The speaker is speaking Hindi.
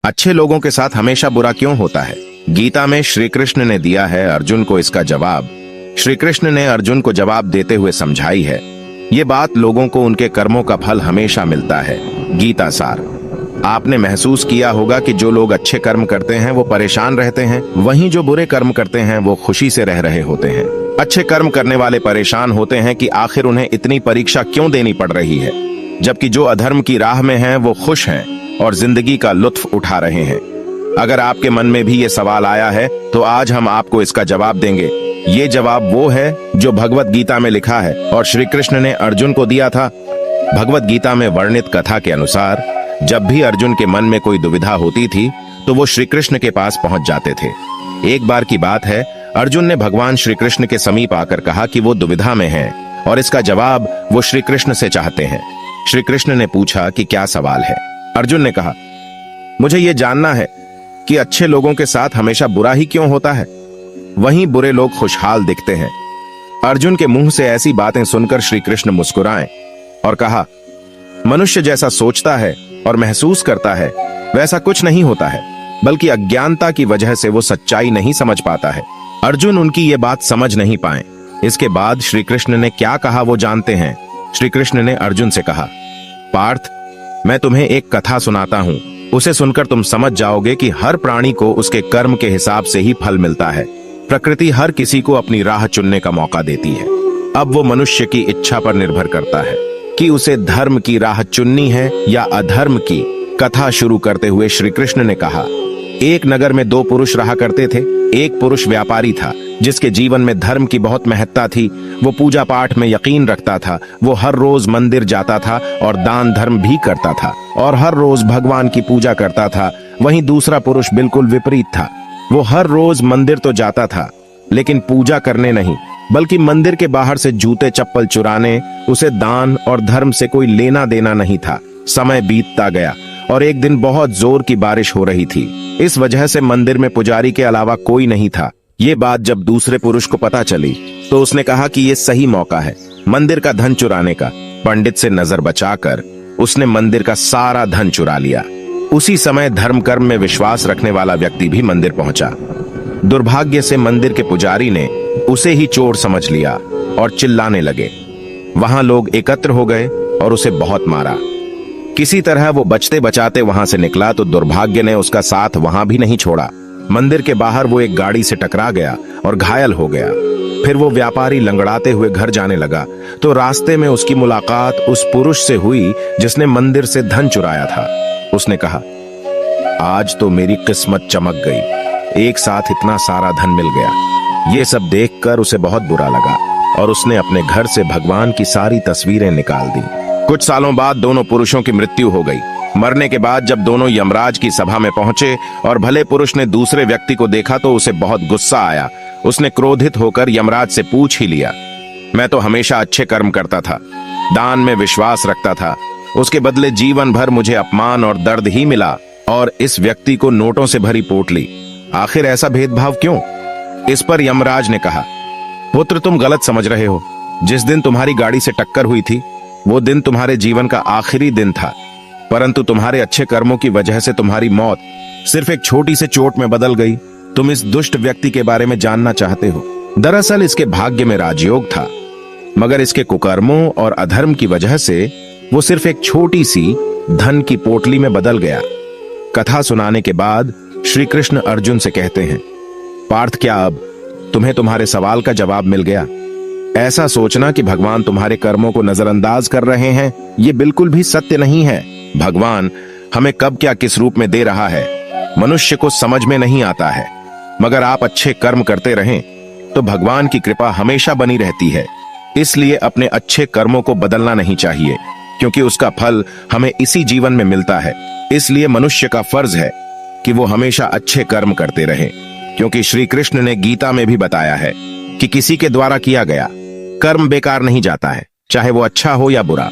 अच्छे लोगों के साथ हमेशा बुरा क्यों होता है? गीता में श्री कृष्ण ने दिया है अर्जुन को इसका जवाब। श्री कृष्ण ने अर्जुन को जवाब देते हुए समझाई है ये बात लोगों को उनके कर्मों का फल हमेशा मिलता है। गीता सार। आपने महसूस किया होगा कि जो लोग अच्छे कर्म करते हैं वो परेशान रहते हैं, वहीं जो बुरे कर्म करते हैं वो खुशी से रह रहे होते हैं। अच्छे कर्म करने वाले परेशान होते हैं कि आखिर उन्हें इतनी परीक्षा क्यों देनी पड़ रही है, जबकि जो अधर्म की राह में हैं वो खुश हैं और जिंदगी का लुत्फ उठा रहे हैं। अगर आपके मन में भी ये सवाल आया है तो आज हम आपको इसका जवाब देंगे। ये जवाब वो है जो भगवत गीता में लिखा है और श्री कृष्ण ने अर्जुन को दिया था। भगवत गीता में वर्णित कथा के अनुसार जब भी अर्जुन के मन में कोई दुविधा होती थी तो वो श्री कृष्ण के पास पहुंच जाते थे। एक बार की बात है, अर्जुन ने भगवान श्री कृष्ण के समीप आकर कहा कि वो दुविधा में हैं और इसका जवाब वो श्री कृष्ण से चाहते हैं। श्री कृष्ण ने पूछा कि क्या सवाल है? अर्जुन ने कहा, मुझे ये जानना है कि अच्छे लोगों के साथ हमेशा बुरा ही क्यों होता है, वहीं बुरे लोग खुशहाल दिखते हैं। अर्जुन के मुंह से ऐसी बातें सुनकर श्री कृष्ण मुस्कुराए और कहा, मनुष्य जैसा सोचता है और महसूस करता है वैसा कुछ नहीं होता है, बल्कि अज्ञानता की वजह से वो सच्चाई नहीं समझ पाता है। अर्जुन उनकी ये बात समझ नहीं पाए। इसके बाद श्री कृष्ण ने क्या कहा वो जानते हैं। श्री कृष्ण ने अर्जुन से कहा, पार्थ, मैं तुम्हें एक कथा सुनाता हूं, उसे सुनकर तुम समझ जाओगे कि हर प्राणी को उसके कर्म के हिसाब से ही फल मिलता है। प्रकृति हर किसी को अपनी राह चुनने का मौका देती है। अब वो मनुष्य की इच्छा पर निर्भर करता है कि उसे धर्म की राह चुननी है या अधर्म की। कथा शुरू करते हुए श्री कृष्ण ने कहा, एक नगर में दो पुरुष रहा करते थे। एक पुरुष व्यापारी था जिसके जीवन में धर्म की बहुत महत्ता थी। वो पूजा पाठ में यकीन रखता था। वो हर रोज मंदिर जाता था और दान धर्म भी करता था और हर रोज भगवान की पूजा करता था। वहीं दूसरा पुरुष बिल्कुल विपरीत था। वो हर रोज मंदिर तो जाता था लेकिन पूजा करने नहीं, बल्कि मंदिर के बाहर से जूते चप्पल चुराने। उसे दान और धर्म से कोई लेना देना नहीं था। समय बीतता गया और एक दिन बहुत जोर की बारिश हो रही थी। इस वजह से मंदिर में पुजारी के अलावा कोई नहीं था। ये बात जब दूसरे पुरुष को पता चली तो उसने कहा कि ये सही मौका है मंदिर का धन चुराने का। पंडित से नजर बचाकर उसने मंदिर का सारा धन चुरा लिया। उसी समय धर्म कर्म में विश्वास रखने वाला व्यक्ति भी मंदिर पहुंचा। दुर्भाग्य से मंदिर के पुजारी ने उसे ही चोर समझ लिया और चिल्लाने लगे। वहां लोग एकत्र हो गए और उसे बहुत मारा। किसी तरह वो बचते बचाते वहां से निकला तो दुर्भाग्य ने उसका साथ वहां भी नहीं छोड़ा। मंदिर के बाहर वो एक गाड़ी से टकरा गया और घायल हो गया। फिर वो व्यापारी लंगड़ाते हुए घर जाने लगा तो रास्ते में उसकी मुलाकात उस पुरुष से हुई जिसने मंदिर से धन चुराया था। उसने कहा, आज तो मेरी किस्मत चमक गई, एक साथ इतना सारा धन मिल गया। ये सब देखकर उसे बहुत बुरा लगा और उसने अपने घर से भगवान की सारी तस्वीरें निकाल दी। कुछ सालों बाद दोनों पुरुषों की मृत्यु हो गई। मरने के बाद जब दोनों यमराज की सभा में पहुंचे और भले पुरुष ने दूसरे व्यक्ति को देखा तो उसे बहुत गुस्सा आया। उसने क्रोधित होकर यमराज से पूछ ही लिया, मैं तो हमेशा अच्छे कर्म करता था, दान में विश्वास रखता था, उसके बदले जीवन भर मुझे अपमान और दर्द ही मिला और इस व्यक्ति को नोटों से भरी पोटली। आखिर ऐसा भेदभाव क्यों? इस पर यमराज ने कहा, पुत्र, तुम गलत समझ रहे हो। जिस दिन तुम्हारी गाड़ी से टक्कर हुई थी वो दिन तुम्हारे जीवन का आखिरी दिन था, परंतु तुम्हारे अच्छे कर्मों की वजह से तुम्हारी मौत सिर्फ एक छोटी सी चोट में बदल गई। तुम इस दुष्ट व्यक्ति के बारे में जानना चाहते हो। दरअसल इसके भाग्य में राजयोग था, मगर इसके कुकर्मों और अधर्म की वजह से वो सिर्फ एक छोटी सी धन की पोटली में बदल गया। कथा सुनाने के बाद श्री कृष्ण अर्जुन से कहते हैं, पार्थ, क्या अब तुम्हें तुम्हारे सवाल का जवाब मिल गया? ऐसा सोचना कि भगवान तुम्हारे कर्मों को नजरअंदाज कर रहे हैं, ये बिल्कुल भी सत्य नहीं है। भगवान हमें कब क्या किस रूप में दे रहा है मनुष्य को समझ में नहीं आता है, मगर आप अच्छे कर्म करते रहें तो भगवान की कृपा हमेशा बनी रहती है। इसलिए अपने अच्छे कर्मों को बदलना नहीं चाहिए, क्योंकि उसका फल हमें इसी जीवन में मिलता है। इसलिए मनुष्य का फर्ज है कि वो हमेशा अच्छे कर्म करते रहे, क्योंकि श्री कृष्ण ने गीता में भी बताया है कि किसी के द्वारा किया गया कर्म बेकार नहीं जाता है, चाहे वो अच्छा हो या बुरा।